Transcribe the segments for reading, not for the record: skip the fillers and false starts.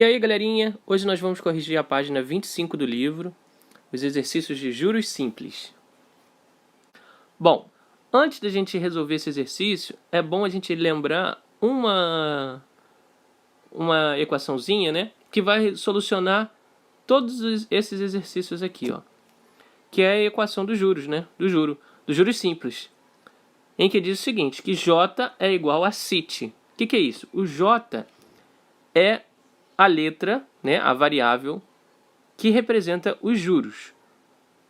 E aí, galerinha, hoje nós vamos corrigir a página 25 do livro, os exercícios de juros simples. Bom, antes da gente resolver esse exercício, é bom a gente lembrar uma equaçãozinha, né, que vai solucionar todos esses exercícios aqui, ó, que é a equação dos juros, né, dos juros simples, em que diz o seguinte, que J é igual a CIT. O que é isso? O J é a letra, né, a variável que representa os juros.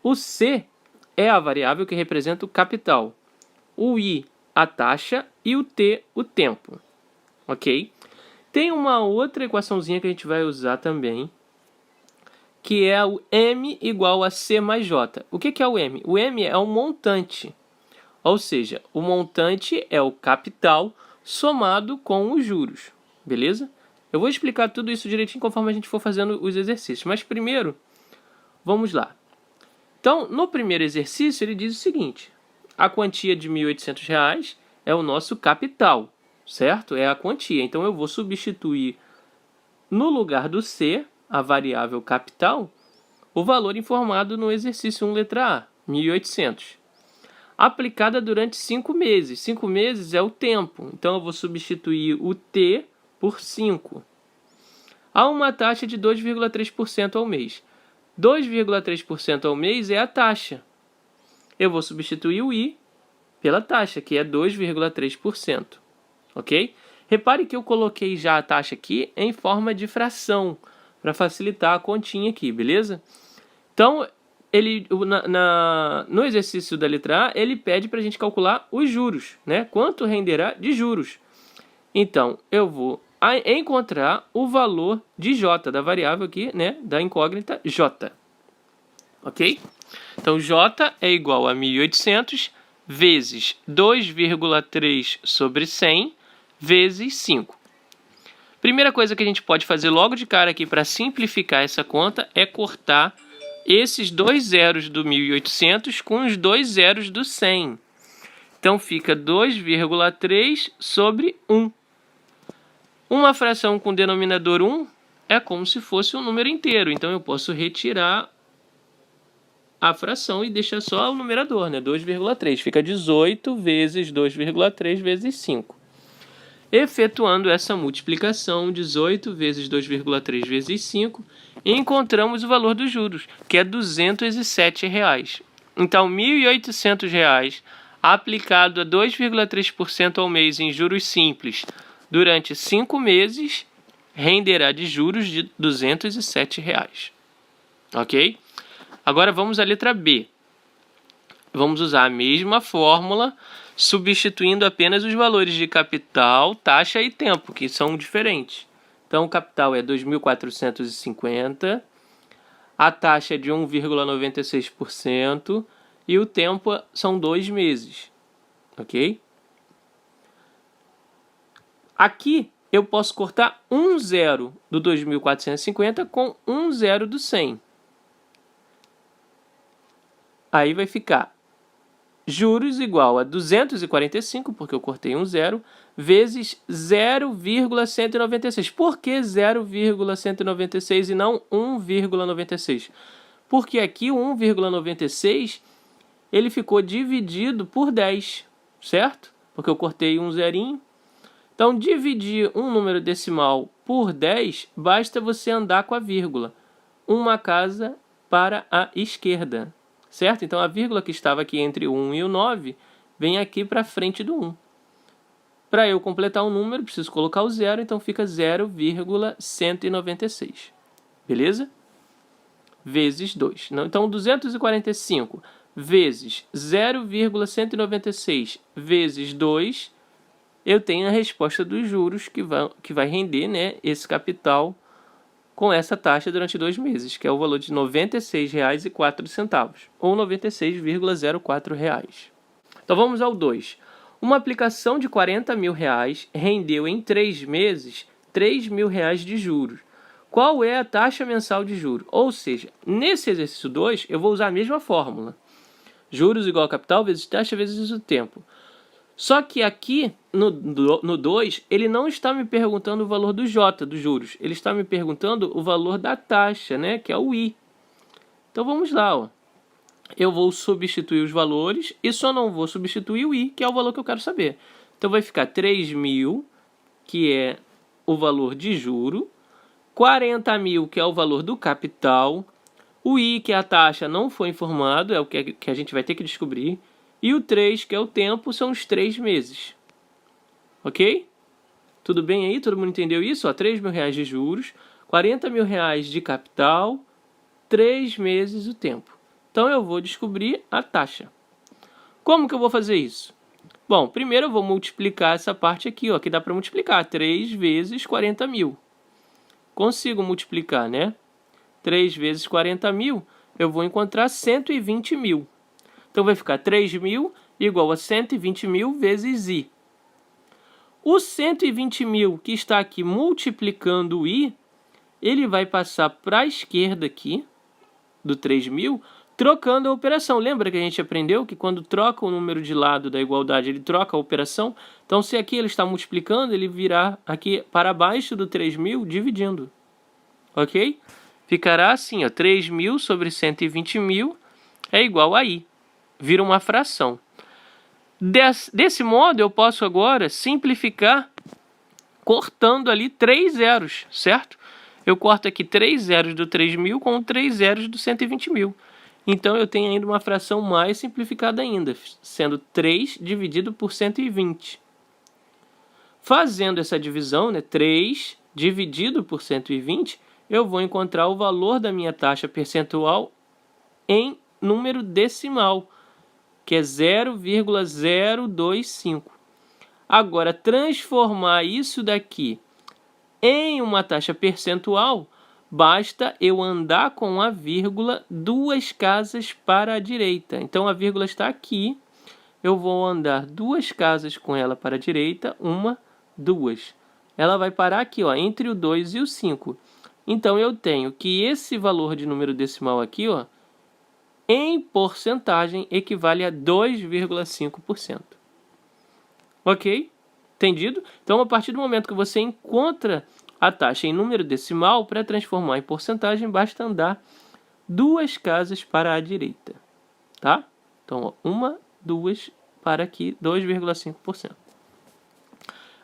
O C é a variável que representa o capital. O I, a taxa, e o T, o tempo. Ok? Tem uma outra equaçãozinha que a gente vai usar também, que é o M igual a C mais J. O que é o M? O M é um montante. Ou seja, o montante é o capital somado com os juros. Beleza? Eu vou explicar tudo isso direitinho conforme a gente for fazendo os exercícios. Mas primeiro, vamos lá. Então, no primeiro exercício, ele diz o seguinte. A quantia de R$ 1.800 é o nosso capital, certo? É a quantia. Então, eu vou substituir no lugar do C, a variável capital, o valor informado no exercício 1, letra A, 1.800. Aplicada durante 5 meses. 5 meses é o tempo. Então, eu vou substituir o T por 5. Há uma taxa de 2,3% ao mês. 2,3% ao mês é a taxa. Eu vou substituir o I pela taxa, que é 2,3%. Ok? Repare que eu coloquei já a taxa aqui em forma de fração, para facilitar a continha aqui, beleza? Então, no exercício da letra A, ele pede para a gente calcular os juros, né? Quanto renderá de juros. Então, eu vou encontrar o valor de J, da variável aqui, né? Da incógnita J. Ok? Então, J é igual a 1.800 vezes 2,3 sobre 100 vezes 5. Primeira coisa que a gente pode fazer logo de cara aqui para simplificar essa conta é cortar esses dois zeros do 1.800 com os dois zeros do 100. Então, fica 2,3 sobre 1. Uma fração com denominador 1 é como se fosse um número inteiro. Então, eu posso retirar a fração e deixar só o numerador, né? 2,3. Fica 18 vezes 2,3 vezes 5. Efetuando essa multiplicação, 18 vezes 2,3 vezes 5, encontramos o valor dos juros, que é R$ 207. Então, R$ 1.800 aplicado a 2,3% ao mês em juros simples durante 5 meses, renderá de juros de R$ 207. Ok? Agora vamos à letra B. Vamos usar a mesma fórmula, substituindo apenas os valores de capital, taxa e tempo, que são diferentes. Então, o capital é 2.450, a taxa é de 1,96% e o tempo são 2 meses. Ok? Aqui eu posso cortar um zero do 2.450 com um zero do 100. Aí vai ficar juros igual a 245, porque eu cortei um zero, vezes 0,196. Por que 0,196 e não 1,96? Porque aqui o 1,96 ele ficou dividido por 10, certo? Porque eu cortei um zerinho. Então, dividir um número decimal por 10, basta você andar com a vírgula. Uma casa para a esquerda, certo? Então, a vírgula que estava aqui entre o 1 e o 9 vem aqui para frente do 1. Para eu completar um número, preciso colocar o zero, então fica 0,196. Beleza? Vezes 2. Então, 245 vezes 0,196 vezes 2, eu tenho a resposta dos juros que vai render, né, esse capital com essa taxa durante 2 meses, que é o valor de R$ 96,04, ou R$ 96,04. Então vamos ao 2. Uma aplicação de R$ 40.000 rendeu em 3 meses R$ 3.000 de juros. Qual é a taxa mensal de juros? Ou seja, nesse exercício 2, eu vou usar a mesma fórmula. Juros igual a capital vezes taxa vezes o tempo. Só que aqui, no 2, ele não está me perguntando o valor do J, dos juros. Ele está me perguntando o valor da taxa, né? Que é o I. Então, vamos lá, ó. Eu vou substituir os valores e só não vou substituir o I, que é o valor que eu quero saber. Então, vai ficar 3.000, que é o valor de juro, 40.000, que é o valor do capital, o I, que é a taxa, não foi informado, é o que a gente vai ter que descobrir, e o 3, que é o tempo, são os 3 meses. Ok? Tudo bem aí? Todo mundo entendeu isso? Ó, 3 mil reais de juros, 40 mil reais de capital, 3 meses o tempo. Então, eu vou descobrir a taxa. Como que eu vou fazer isso? Bom, primeiro eu vou multiplicar essa parte aqui, ó, que dá para multiplicar. 3 vezes 40 mil. Consigo multiplicar, né? 3 vezes 40 mil, eu vou encontrar 120 mil. Então, vai ficar 3.000 igual a 120 mil vezes I. O 120 mil que está aqui multiplicando o I, ele vai passar para a esquerda aqui, do 3.000, trocando a operação. Lembra que a gente aprendeu que quando troca o número de lado da igualdade, ele troca a operação? Então, se aqui ele está multiplicando, ele virá aqui para baixo do 3.000, dividindo. Ok? Ficará assim, ó, 3.000 sobre 120 mil é igual a I. Vira uma fração. Desse modo, eu posso agora simplificar cortando ali 3 zeros, certo? Eu corto aqui 3 zeros do 3.000 com 3 zeros do 120 mil. Então, eu tenho ainda uma fração mais simplificada ainda, sendo 3 dividido por 120. Fazendo essa divisão, né, 3 dividido por 120, eu vou encontrar o valor da minha taxa percentual em número decimal, que é 0,025. Agora, transformar isso daqui em uma taxa percentual, basta eu andar com a vírgula 2 casas para a direita. Então, a vírgula está aqui. Eu vou andar 2 casas com ela para a direita. 1, 2. Ela vai parar aqui, ó, entre o 2 e o 5. Então, eu tenho que esse valor de número decimal aqui, ó, em porcentagem, equivale a 2,5%. Ok? Entendido? Então, a partir do momento que você encontra a taxa em número decimal, para transformar em porcentagem, basta andar 2 casas para a direita. Tá? Então, 1, 2, para aqui, 2,5%.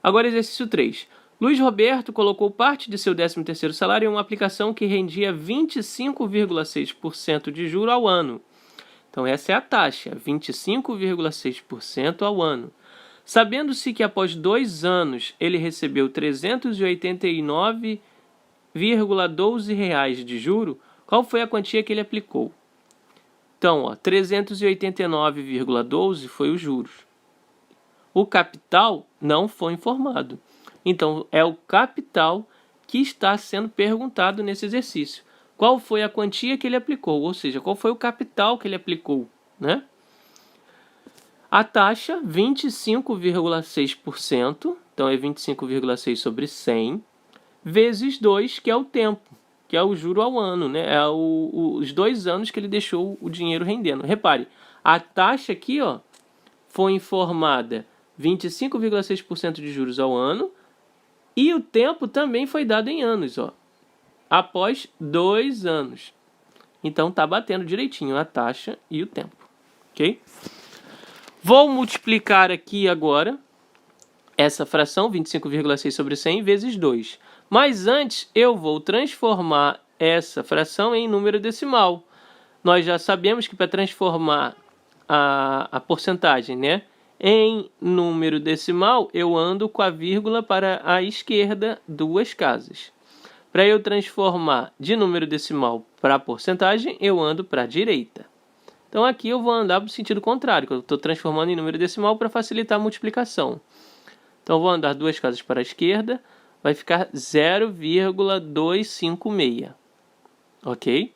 Agora, exercício 3. Luiz Roberto colocou parte de seu 13º salário em uma aplicação que rendia 25,6% de juro ao ano. Então, essa é a taxa, 25,6% ao ano. Sabendo-se que após 2 anos ele recebeu R$ 389,12 de juro, qual foi a quantia que ele aplicou? Então, 389,12 foi os juros. O capital não foi informado. Então, é o capital que está sendo perguntado nesse exercício. Qual foi a quantia que ele aplicou? Ou seja, qual foi o capital que ele aplicou, né? A taxa, 25,6%, então é 25,6 sobre 100, vezes 2, que é o tempo, que é o juro ao ano, né? É os 2 anos que ele deixou o dinheiro rendendo. Repare, a taxa aqui, ó, foi informada 25,6% de juros ao ano, e o tempo também foi dado em anos, ó, após 2 anos. Então, está batendo direitinho a taxa e o tempo. Ok? Vou multiplicar aqui agora essa fração, 25,6 sobre 100, vezes 2. Mas antes, eu vou transformar essa fração em número decimal. Nós já sabemos que para transformar a porcentagem, né, em número decimal, eu ando com a vírgula para a esquerda 2 casas. Para eu transformar de número decimal para porcentagem, eu ando para a direita. Então, aqui eu vou andar para o sentido contrário, que eu estou transformando em número decimal para facilitar a multiplicação. Então, eu vou andar 2 casas para a esquerda, vai ficar 0,256. Ok?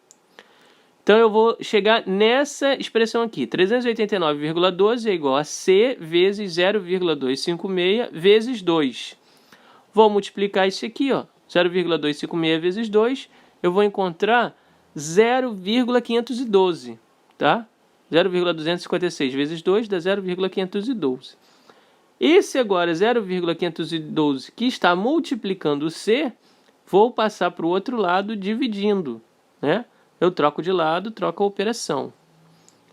Então, eu vou chegar nessa expressão aqui. 389,12 é igual a C vezes 0,256 vezes 2. Vou multiplicar isso aqui, ó. 0,256 vezes 2, eu vou encontrar 0,512, tá? 0,256 vezes 2 dá 0,512. Esse agora, 0,512, que está multiplicando o C, vou passar para o outro lado dividindo, né? Eu troco de lado, troco a operação.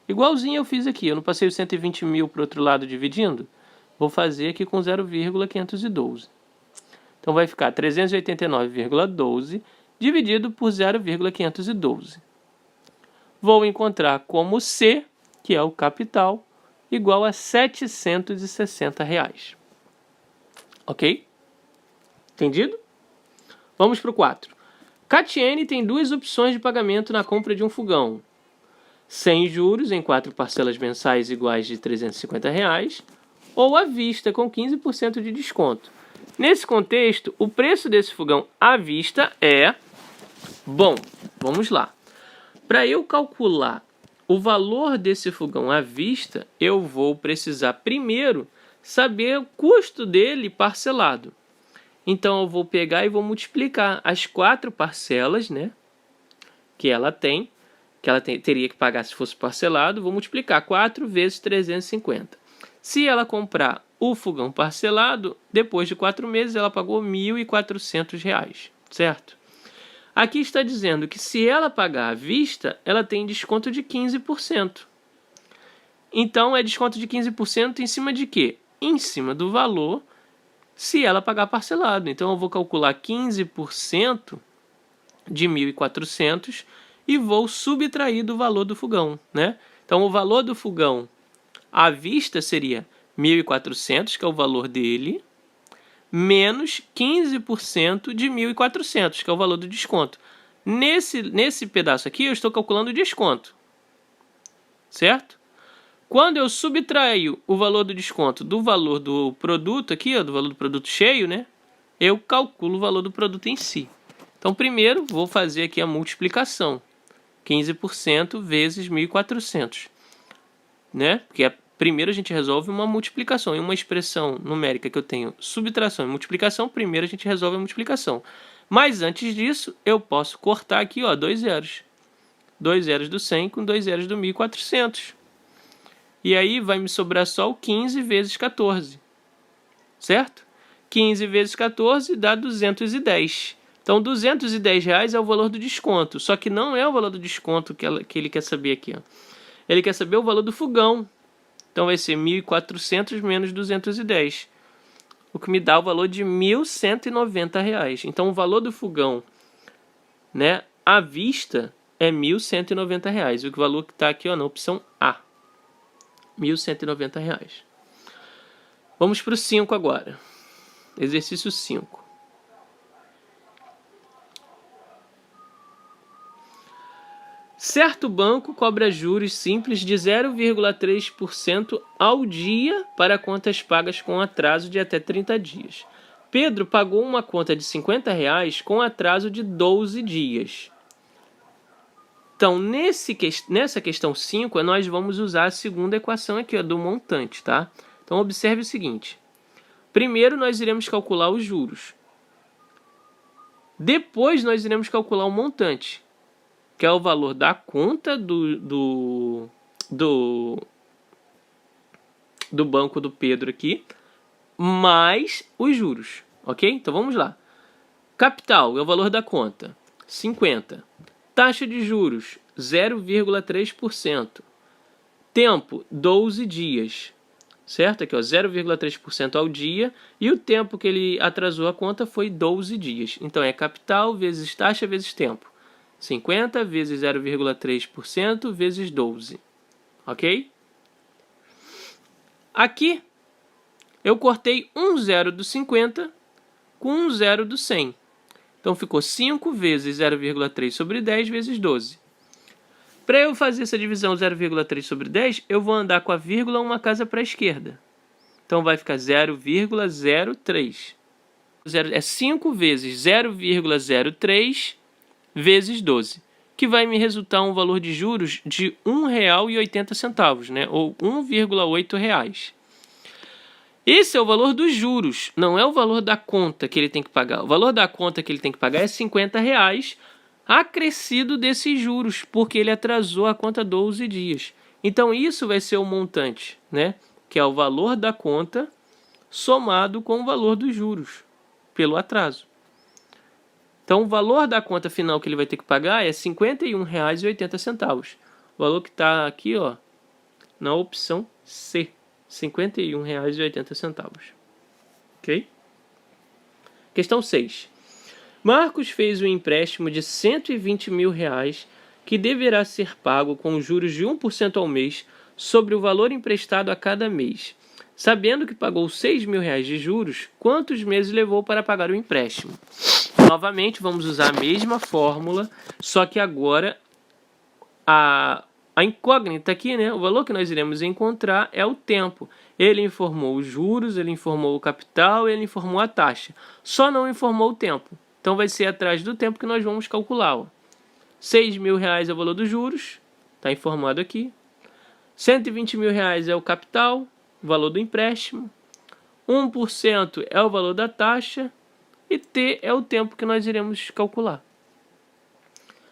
Igualzinho eu fiz aqui, eu não passei os 120 mil para o outro lado dividindo? Vou fazer aqui com 0,512. Então vai ficar 389,12 dividido por 0,512. Vou encontrar como C, que é o capital, igual a R$ 760. Ok? Entendido? Vamos para o 4. Catiene tem duas opções de pagamento na compra de um fogão. Sem juros em 4 parcelas mensais iguais de R$ 350, ou à vista com 15% de desconto. Nesse contexto, o preço desse fogão à vista é... Bom, vamos lá. Para eu calcular o valor desse fogão à vista, eu vou precisar primeiro saber o custo dele parcelado. Então eu vou pegar e vou multiplicar as 4 parcelas, né, que ela teria que pagar se fosse parcelado, vou multiplicar 4 vezes 350. Se ela comprar o fogão parcelado, depois de 4 meses ela pagou R$ 1.400, certo? Aqui está dizendo que se ela pagar à vista, ela tem desconto de 15%. Então, é desconto de 15% em cima de quê? Em cima do valor, se ela pagar parcelado. Então, eu vou calcular 15% de 1.400 e vou subtrair do valor do fogão, né? Então, o valor do fogão à vista seria 1.400, que é o valor dele, menos 15% de 1.400, que é o valor do desconto. Nesse pedaço aqui, eu estou calculando o desconto, certo? Quando eu subtraio o valor do desconto do valor do produto aqui, ó, do valor do produto cheio, né? Eu calculo o valor do produto em si. Então, primeiro, vou fazer aqui a multiplicação. 15% vezes 1.400, né? Porque primeiro a gente resolve uma multiplicação. Em uma expressão numérica que eu tenho subtração e multiplicação, primeiro a gente resolve a multiplicação. Mas antes disso, eu posso cortar aqui, ó, 2 zeros. 2 zeros do 100 com 2 zeros do 1.400. E aí vai me sobrar só o 15 vezes 14. Certo? 15 vezes 14 dá 210. Então, R$ 210 é o valor do desconto. Só que não é o valor do desconto que ele quer saber aqui, ó. Ele quer saber o valor do fogão. Então, vai ser 1.400 menos 210. O que me dá o valor de R$ 1.190. Então, o valor do fogão, né, à vista é R$ 1.190. O valor que está aqui, ó, na opção A. R$ 1.190. Vamos para o 5 agora. Exercício 5. Certo banco cobra juros simples de 0,3% ao dia para contas pagas com atraso de até 30 dias. Pedro pagou uma conta de R$ 50 com atraso de 12 dias. Então, nessa questão 5, nós vamos usar a segunda equação aqui, ó, do montante, tá? Então, observe o seguinte. Primeiro, nós iremos calcular os juros. Depois, nós iremos calcular o montante, que é o valor da conta do banco do Pedro aqui, mais os juros, ok? Então vamos lá. Capital é o valor da conta, 50. Taxa de juros, 0,3%. Tempo, 12 dias, certo? Aqui, ó, 0,3% ao dia, e o tempo que ele atrasou a conta foi 12 dias. Então é capital vezes taxa vezes tempo. 50 vezes 0,3% vezes 12. Ok? Aqui, eu cortei um zero do 50 com um zero do 100. Então, ficou 5 vezes 0,3 sobre 10 vezes 12. Para eu fazer essa divisão 0,3 sobre 10, eu vou andar com a vírgula uma casa para a esquerda. Então, vai ficar 0,03. É 5 vezes 0,03 vezes 12, que vai me resultar um valor de juros de R$ 1,80, né? Ou R$ 1,8. Esse é o valor dos juros, não é o valor da conta que ele tem que pagar. O valor da conta que ele tem que pagar é R$ 50, acrescido desses juros, porque ele atrasou a conta 12 dias. Então, isso vai ser o montante, né? Que é o valor da conta somado com o valor dos juros pelo atraso. Então, o valor da conta final que ele vai ter que pagar é R$ 51,80. O valor que está aqui, ó, na opção C, R$ 51,80. Ok? Questão 6. Marcos fez um empréstimo de R$ 120 mil que deverá ser pago com juros de 1% ao mês sobre o valor emprestado a cada mês. Sabendo que pagou R$ 6 mil de juros, quantos meses levou para pagar o empréstimo? Novamente, vamos usar a mesma fórmula, só que agora a incógnita aqui, né? O valor que nós iremos encontrar é o tempo. Ele informou os juros, ele informou o capital, ele informou a taxa. Só não informou o tempo. Então vai ser atrás do tempo que nós vamos calcular. Ó. R$ 6 mil é o valor dos juros, está informado aqui. R$ 120 mil é o capital, o valor do empréstimo. 1% é o valor da taxa. E T é o tempo que nós iremos calcular.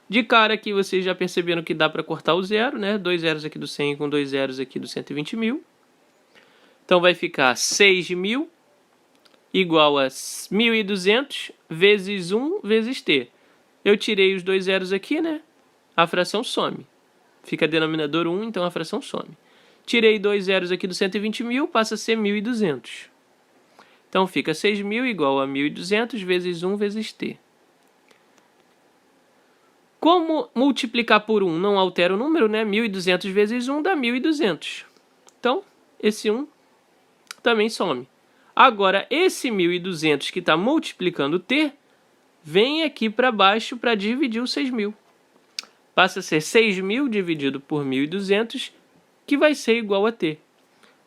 De cara aqui vocês já perceberam que dá para cortar o zero, né? 2 zeros aqui do 100 com 2 zeros aqui do 120 mil. Então vai ficar 6 mil igual a 1.200 vezes 1 vezes T. Eu tirei os 2 zeros aqui, né? A fração some. Fica denominador 1, então a fração some. Tirei 2 zeros aqui do 120 mil, passa a ser 1.200. Então fica 6 mil igual a 1.200 vezes 1 vezes T. Como multiplicar por 1 não altera o número, né? 1.200 vezes 1 dá 1.200. Então, esse 1 também some. Agora, esse 1.200 que está multiplicando T, vem aqui para baixo para dividir o 6.000. Passa a ser 6.000 dividido por 1.200, que vai ser igual a T.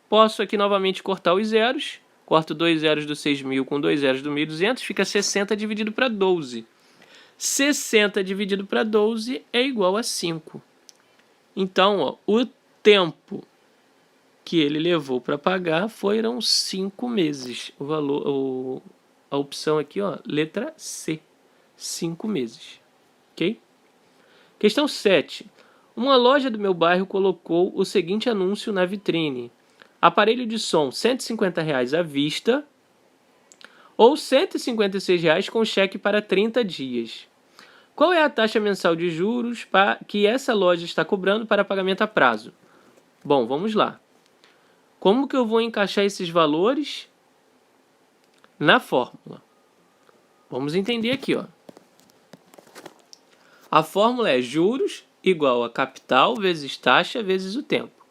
Posso aqui novamente cortar os zeros. Corto 2 zeros do 6.000 com 2 zeros do 1.200, fica 60 dividido para 12. 60 dividido para 12 é igual a 5. Então, ó, o tempo que ele levou para pagar foram 5 meses. O valor, a opção aqui, ó, letra C, 5 meses. Ok? Questão 7. Uma loja do meu bairro colocou o seguinte anúncio na vitrine. Aparelho de som R$ 150 à vista ou R$ 156 com cheque para 30 dias. Qual é a taxa mensal de juros que essa loja está cobrando para pagamento a prazo? Bom, vamos lá. Como que eu vou encaixar esses valores na fórmula? Vamos entender aqui, ó. A fórmula é juros igual a capital vezes taxa vezes o tempo.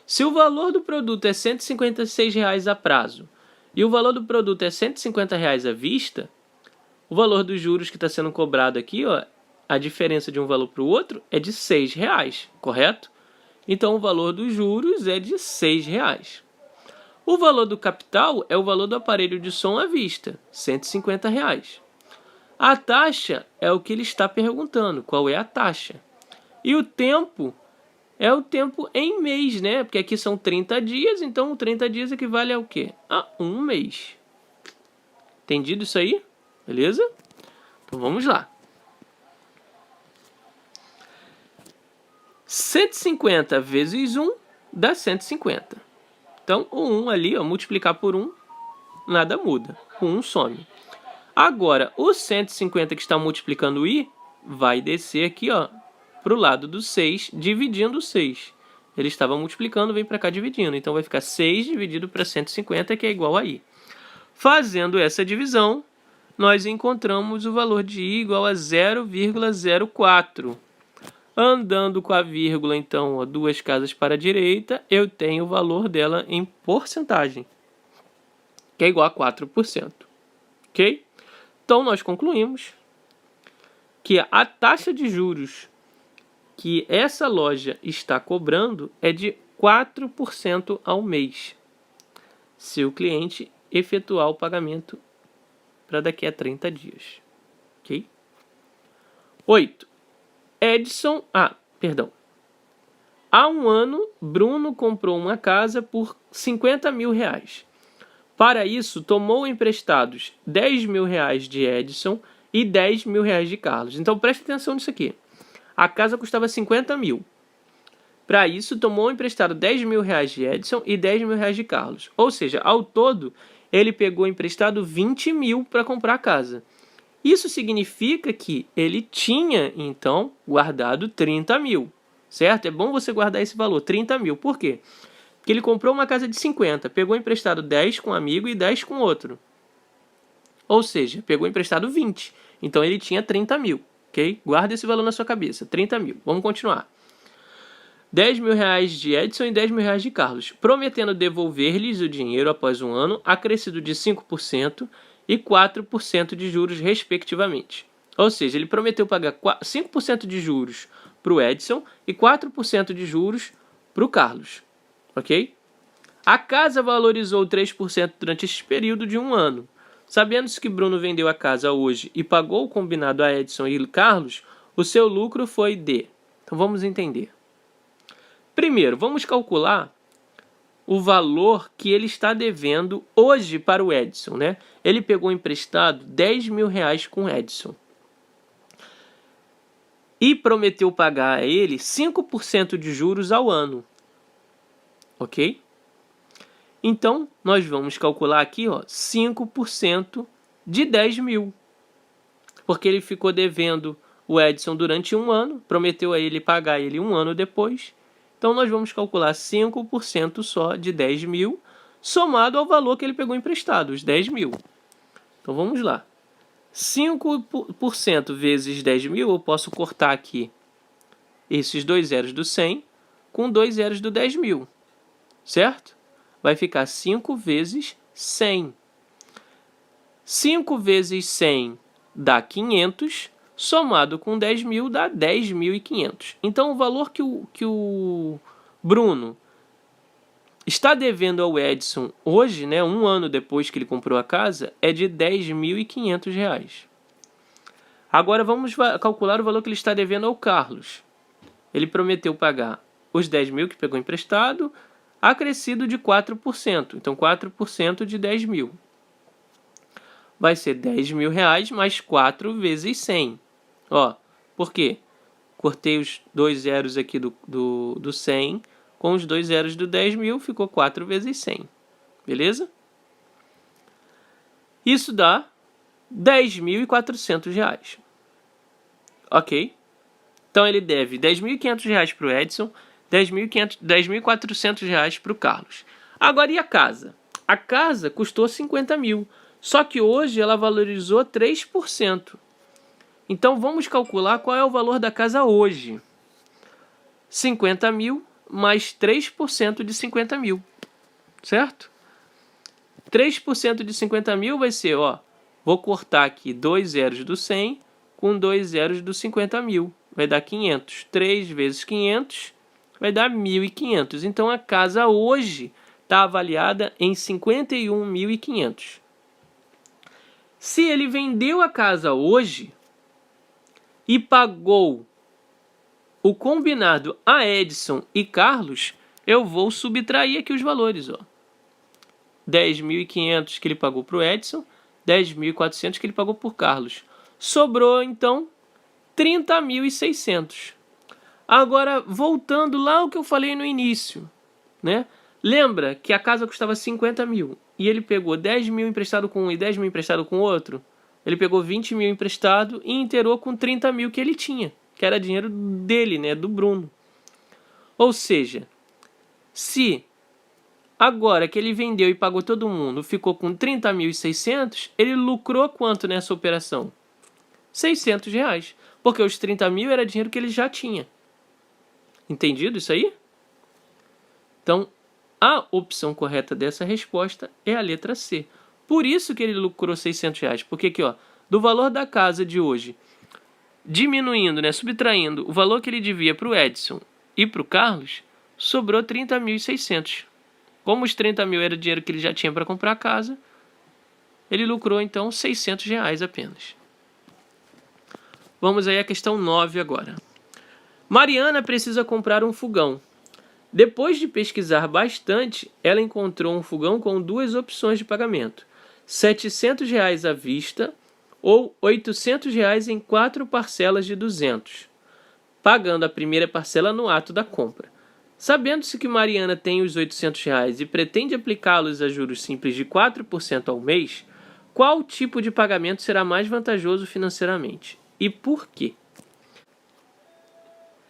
Se o valor do produto é R$ 156 a prazo e o valor do produto é R$ 150 à vista, o valor dos juros que está sendo cobrado aqui, ó, a diferença de um valor para o outro é de R$ 6, correto? Então, o valor dos juros é de R$ 6. O valor do capital é o valor do aparelho de som à vista, R$ 150. A taxa é o que ele está perguntando, qual é a taxa. E o tempo é o tempo em mês, né? Porque aqui são 30 dias, então 30 dias equivale ao quê? A 1 mês. Entendido isso aí? Beleza? Então vamos lá. 150 vezes 1 dá 150. Então o 1 ali, ó, multiplicar por 1, nada muda. O 1 some. Agora, o 150 que está multiplicando o i, vai descer aqui, ó, para o lado do 6, dividindo o 6. Ele estava multiplicando, vem para cá dividindo. Então, vai ficar 6 dividido para 150, que é igual a i. Fazendo essa divisão, nós encontramos o valor de i igual a 0,04. Andando com a vírgula, então, ó, 2 casas para a direita, eu tenho o valor dela em porcentagem, que é igual a 4%. Ok? Então, nós concluímos que a taxa de juros que essa loja está cobrando é de 4% ao mês, se o cliente efetuar o pagamento para daqui a 30 dias. Ok? 8. Há um ano, Bruno comprou uma casa por R$ 50 mil. Para isso, tomou emprestados R$ 10 mil de Edson e R$ 10 mil de Carlos. Então, preste atenção nisso aqui. A casa custava 50 mil. Para isso, tomou emprestado 10 mil reais de Edson e 10 mil reais de Carlos. Ou seja, ao todo, ele pegou emprestado 20 mil para comprar a casa. Isso significa que ele tinha, então, guardado 30 mil, certo? É bom você guardar esse valor, 30 mil. Por quê? Porque ele comprou uma casa de 50, pegou emprestado 10 com um amigo e 10 com outro. Ou seja, pegou emprestado 20. Então, ele tinha 30 mil, ok? Guarda esse valor na sua cabeça, 30 mil. Vamos continuar. 10 mil reais de Edson e 10 mil reais de Carlos, prometendo devolver-lhes o dinheiro após um ano, acrescido de 5% e 4% de juros, respectivamente. Ou seja, ele prometeu pagar 5% de juros para o Edson e 4% de juros para o Carlos. Ok? A casa valorizou 3% durante este período de um ano. Sabendo-se que Bruno vendeu a casa hoje e pagou o combinado a Edson e Carlos, o seu lucro foi de... Então vamos entender. Primeiro, vamos calcular o valor que ele está devendo hoje para o Edson, né? Ele pegou emprestado 10 mil reais com o Edson e prometeu pagar a ele 5% de juros ao ano, ok? Então, nós vamos calcular aqui, ó, 5% de 10 mil, porque ele ficou devendo o Edson durante um ano, prometeu a ele pagar ele um ano depois. Então, nós vamos calcular 5% só de 10 mil, somado ao valor que ele pegou emprestado, os 10 mil. Então, vamos lá. 5% vezes 10 mil, eu posso cortar aqui esses dois zeros do 100 com dois zeros do 10 mil, certo? Vai ficar 5 vezes 100. 5 vezes 100 dá 500, somado com 10 mil dá 10.500. Então, o valor que o Bruno está devendo ao Edson hoje, né, um ano depois que ele comprou a casa, é de 10.500 reais. Agora, vamos calcular o valor que ele está devendo ao Carlos. Ele prometeu pagar os 10 mil que pegou emprestado, acrescido de 4%. Então, 4% de 10 mil. Vai ser 10 mil reais mais 4 vezes 100. Ó, por quê? Cortei os dois zeros aqui do 100 com os dois zeros do 10 mil, ficou 4 vezes 100. Beleza? Isso dá 10.400 reais. Ok? Então, ele deve 10.500 reais para o Edson, 10.400 reais para o Carlos. Agora, e a casa? A casa custou 50 mil, só que hoje ela valorizou 3%. Então, vamos calcular qual é o valor da casa hoje. 50 mil mais 3% de 50 mil, certo? 3% de 50 mil vai ser, ó, vou cortar aqui dois zeros do 100 com dois zeros do 50 mil. Vai dar 500. 3 vezes 500 vai dar 1.500. Então, a casa hoje está avaliada em 51.500. Se ele vendeu a casa hoje e pagou o combinado a Edson e Carlos, eu vou subtrair aqui os valores, ó. 10.500 que ele pagou para o Edson, 10.400 que ele pagou por Carlos. Sobrou, então, 30.600. Agora, voltando lá ao que eu falei no início, né? Lembra que a casa custava 50 mil e ele pegou 10 mil emprestado com um e 10 mil emprestado com o outro? Ele pegou 20 mil emprestado e inteirou com 30 mil que ele tinha, que era dinheiro dele, né? Do Bruno. Ou seja, se agora que ele vendeu e pagou todo mundo, ficou com 30.600, ele lucrou quanto nessa operação? 600 reais. Porque os 30 mil era dinheiro que ele já tinha. Entendido isso aí? Então, a opção correta dessa resposta é a letra C. Por isso que ele lucrou 600 reais. Porque aqui, ó, do valor da casa de hoje, diminuindo, né, subtraindo o valor que ele devia para o Edson e para o Carlos, sobrou 30.600. Como os 30 mil era o dinheiro que ele já tinha para comprar a casa, ele lucrou, então, 600 reais apenas. Vamos aí à questão 9 agora. Mariana precisa comprar um fogão. Depois de pesquisar bastante, ela encontrou um fogão com duas opções de pagamento. R$ 700 reais à vista ou R$ 800 reais em 4 parcelas de 200, pagando a primeira parcela no ato da compra. Sabendo-se que Mariana tem os R$ 800 e pretende aplicá-los a juros simples de 4% ao mês, qual tipo de pagamento será mais vantajoso financeiramente? E por quê?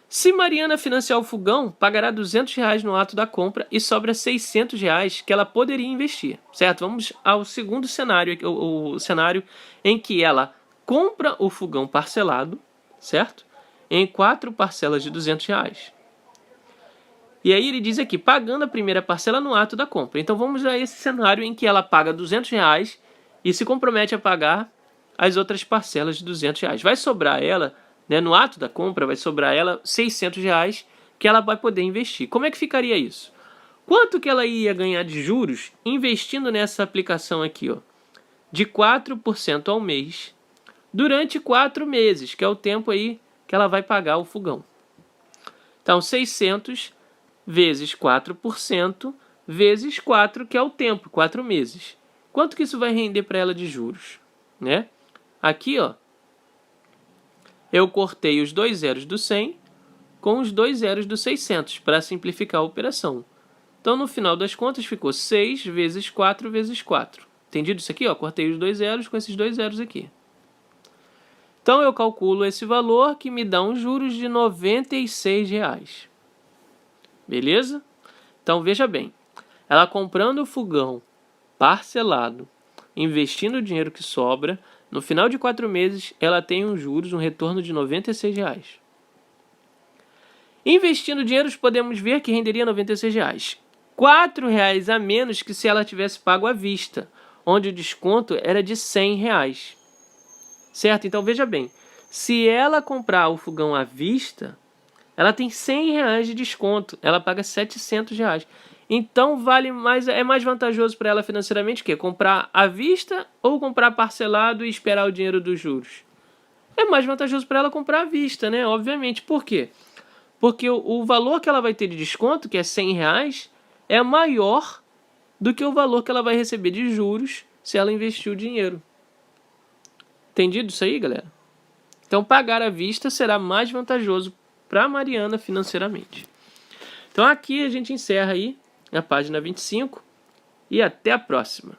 Se Mariana financiar o fogão, pagará R$ 200 no ato da compra e sobra R$ 600 que ela poderia investir, certo? Vamos ao segundo cenário, o cenário em que ela compra o fogão parcelado, certo? Em 4 parcelas de R$ 200. E aí ele diz aqui, pagando a primeira parcela no ato da compra. Então vamos a esse cenário em que ela paga R$ 200 e se compromete a pagar as outras parcelas de R$ 200. Vai sobrar ela, né, no ato da compra, vai sobrar ela R$ 600 que ela vai poder investir. Como é que ficaria isso? Quanto que ela ia ganhar de juros investindo nessa aplicação aqui, ó, de 4% ao mês durante 4 meses, que é o tempo aí que ela vai pagar o fogão. Então, 600 vezes 4% vezes 4, que é o tempo, 4 meses. Quanto que isso vai render para ela de juros? Né? Aqui, ó, eu cortei os 2 zeros do 100 com os 2 zeros do 600 para simplificar a operação. Então, no final das contas, ficou 6 vezes 4 vezes 4. Entendido isso aqui? Ó, cortei os 2 zeros com esses 2 zeros aqui. Então, eu calculo esse valor que me dá uns juros de R$ 96. Beleza? Então, veja bem. Ela comprando o fogão parcelado, investindo o dinheiro que sobra, no final de 4 meses, ela tem um juros, um retorno de R$ 96. Investindo dinheiro, podemos ver que renderia R$ 96. R$ 4 a menos que se ela tivesse pago à vista, onde o desconto era de R$ 100. Certo? Então, veja bem. Se ela comprar o fogão à vista, ela tem R$ 100 de desconto. Ela paga R$ 700. Então, é mais vantajoso para ela financeiramente o quê? Comprar à vista ou comprar parcelado e esperar o dinheiro dos juros? É mais vantajoso para ela comprar à vista, né? Obviamente. Por quê? Porque o valor que ela vai ter de desconto, que é R$ 100, é maior do que o valor que ela vai receber de juros se ela investir o dinheiro. Entendido isso aí, galera? Então, pagar à vista será mais vantajoso para a Mariana financeiramente. Então, aqui a gente encerra aí a página 25 e até a próxima.